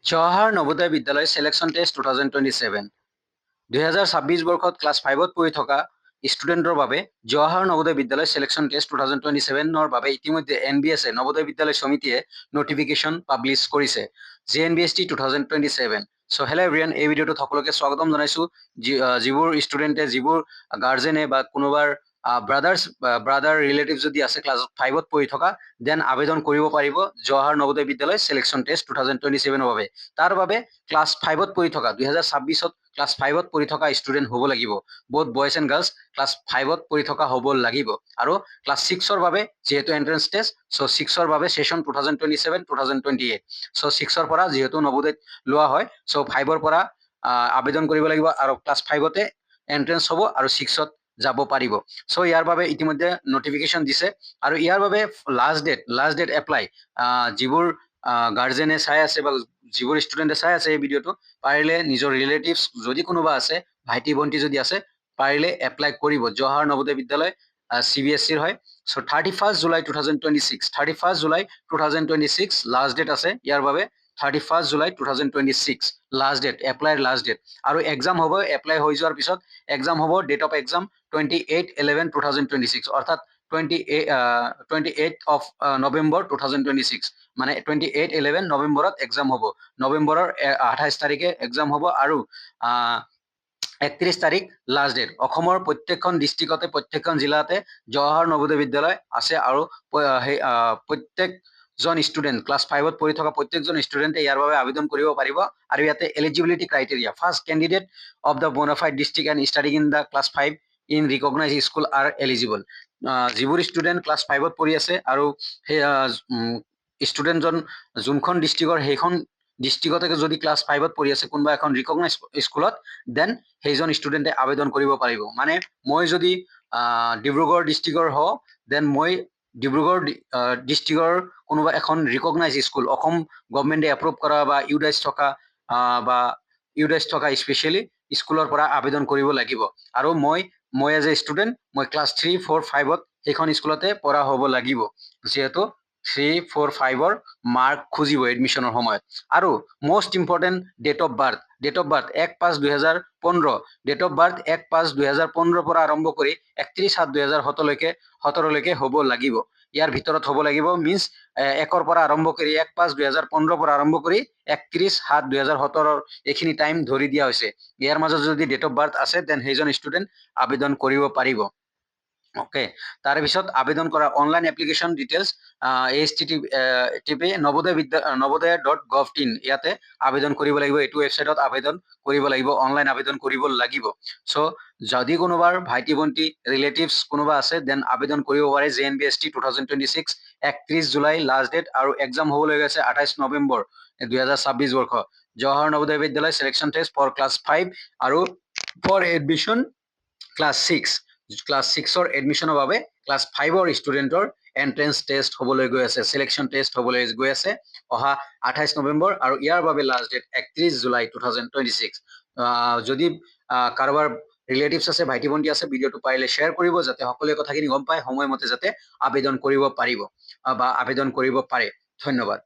জৱাহৰ নৱোদয় বিদ্যালয় selection test 2027 2026 বৰ্ষত class 5ত পঢ়ি থকা ষ্টুডেণ্টৰ বাবে জৱাহৰ নৱোদয় বিদ্যালয় সিলেকশন টেষ্ট 2027ৰ বাবে ইতিমধ্যে এনবিএছএ নৱোদয় বিদ্যালয় সমিতিয়ে নটিফিকেশন পাব্লিছ কৰিছে জেএনবিএছটি 2027 সো হেল্ল এভৰিৱান এই ভিডিঅ'টোত সকলোকে স্বাগতম জনাইছো যিবোৰ ষ্টুডেণ্টে যিবোৰ গাৰ্জেনে বা কোনোবাৰ ব্ৰাদাৰ ৰিলেটিভ যদি আছে ক্লাছ 5ত পঢ়ি থকা দেন আবেদন কৰিব পাৰিব জৱাহৰ নৱোদয় বিদ্যালয় সিলেকশন টেষ্ট 2027ৰ বাবে তাৰ বাবে ক্লাছ 5ত পঢ়ি থকা 2026ত ক্লাছ 5ত পঢ়ি থকা ষ্টুডেণ্ট হ'ব লাগিব both boys and girls class 5ত পঢ়ি থকা হ'ব লাগিব আৰু ক্লাছ 6ৰ বাবে যেহেতু এন্ট্ৰেন্স টেষ্ট সো 6ৰ বাবে সেশন 2027 2028 সো 6ৰ পৰা যেহেতু নৱোদয়ত লোৱা হয় সো 5ৰ পৰা আবেদন কৰিব লাগিব আৰু ক্লাছ 5তে এন্ট্ৰেন্স হ'ব আৰু 6ত যাব পাৰিব সো ইয়াৰ বাবে ইতিমধ্যে নটিফিকেশন দিছে আৰু ইয়াৰ বাবে লাষ্ট ডেট এপ্লাই যিবোৰ গাৰ্জেনে চাই আছে বা যিবোৰ ষ্টুডেণ্টে চাই আছে এই ভিডিঅ'টো পাৰিলে নিজৰ ৰিলেটিভছ যদি কোনোবা আছে ভাইটি ভণ্টি যদি আছে পাৰিলে এপ্লাই কৰিব জৱাহৰ নৱোদয় বিদ্যালয় CBSEৰ হয় সো 31 জুলাই 2026 লাষ্ট ডেট আছে ইয়াৰ বাবে 31 জুলাই 2026 লাষ্ট ডেট এপ্লাইৰ লাষ্ট ডেট আৰু এক্সাম হ'ব এপ্লাই হৈ যোৱাৰ পিছত এক্সাম হ'ব ডেট অফ এক্সাম 28/11/2026 অৰ্থাৎ 28 of November 2026 মানে 28/11 নৱেম্বৰত এক্সাম হ'ব নৱেম্বৰৰ 28 তাৰিখে এক্সাম হ'ব আৰু 31 তাৰিখ লাষ্ট ডেট অসমৰ প্ৰত্যেকখন ডিষ্ট্ৰিক্টতে প্ৰত্যেকখন জিলাতে জৱাহৰ নৱোদয় বিদ্যালয় আছে আৰু প্ৰত্যেকজন ষ্টুডেণ্ট ক্লাছ 5ত পঢ়ি থকা প্ৰত্যেকজন ষ্টুডেণ্টে ইয়াৰ বাবে আবেদন কৰিব পাৰিব আৰু ইয়াতে eligibility criteria first candidate of the bonafide district and studying in the class 5 in recognise school are eligible যিবোৰ ষ্টুডেণ্ট ক্লাছ 5ত পঢ়ি আছে আৰু সেই ষ্টুডেণ্টজন যোনখন ডিষ্ট্ৰিক্টৰ সেইখন ডিষ্ট্ৰিক্টতে যদি ক্লাছ 5ত পঢ়ি আছে কোনোবা এখন ৰিকগনাইজ স্কুলত দেন সেইজন ষ্টুডেণ্টে আবেদন কৰিব পাৰিব মানে মই যদি ডিব্ৰুগড় ডিষ্ট্ৰিক্টৰ হওঁ দেন মই ডিব্ৰুগড় ডিষ্ট্ৰিক্টৰ কোনোবা এখন ৰিকগনাইজ স্কুল অসম গভৰ্ণমেণ্টে এপ্ৰুভ কৰা বা ইউডাইজ থকা স্পেচিয়েলি স্কুলৰ পৰা আবেদন কৰিব লাগিব আৰু মই এজ এ ষ্টুডেণ্ট মই ক্লাছ 3, 4, 5ত সেইখন স্কুলতে পঢ়া হ'ব লাগিব যেহেতু 3, 4, 5ৰ মাৰ্ক খুজিব এডমিশ্যনৰ সময়ত আৰু most important date of birth 1/5/2015 date of birth 1/5/2015 পৰা আৰম্ভ কৰি 31/7/2017 লৈকে হ'ব লাগিব ইয়াৰ ভিতৰত হ'ব লাগিব মিন্স 1ৰ পৰা আৰম্ভ কৰি 1/5/2015 পৰা আৰম্ভ কৰি 31/7/2017 এইখিনি টাইম ধৰি দিয়া হৈছে ইয়াৰ মাজত যদি ডেট অফ বাৰ্থ আছে দেন সেইজন ষ্টুডেণ্ট আবেদন কৰিব পাৰিব ওকে তাৰ পিছত আবেদন কৰা online application details http navodaya.gov.in ইয়াতে আবেদন কৰিব লাগিব এইটো ওয়েবসাইটত আবেদন কৰিব লাগিব অনলাইন আবেদন কৰিব লাগিব সো যদি কোনোবাৰ ভাইটি ভণ্টি ৰিলেটিভছ কোনোবা আছে দেন আবেদন কৰিব পাৰে জেএনবিএছটি 2026 31 জুলাই লাষ্ট ডেট আৰু এক্সাম হ'বলৈ গৈছে 28 নৱেম্বৰ 2026 বৰ্ষ জৱাহৰ নৱোদয় বিদ্যালয় সিলেকশন টেষ্ট ফৰ ক্লাছ 5 আৰু ফৰ এডমিশন ক্লাছ 6ৰ এডমিশনৰ বাবে ক্লাছ 5ৰ ষ্টুডেণ্টৰ এন্ট্ৰেন্স টেষ্ট হ'বলৈ গৈ আছে সিলেকশন টেষ্ট হ'বলৈ গৈ আছে অহা 28 নৱেম্বৰ আৰু ইয়াৰ বাবে লাষ্ট ডেট 31 জুলাই 2026 যদি কাৰোবাৰ ৰিলেটিভছ আছে ভাইটি ভণ্টি আছে ভিডিঅ'টো পাৰিলে শ্বেয়াৰ কৰিব যাতে সকলোৱে কথাখিনি গম পায় সময়মতে যাতে আবেদন কৰিব পাৰিব বা আবেদন কৰিব পাৰে ধন্যবাদ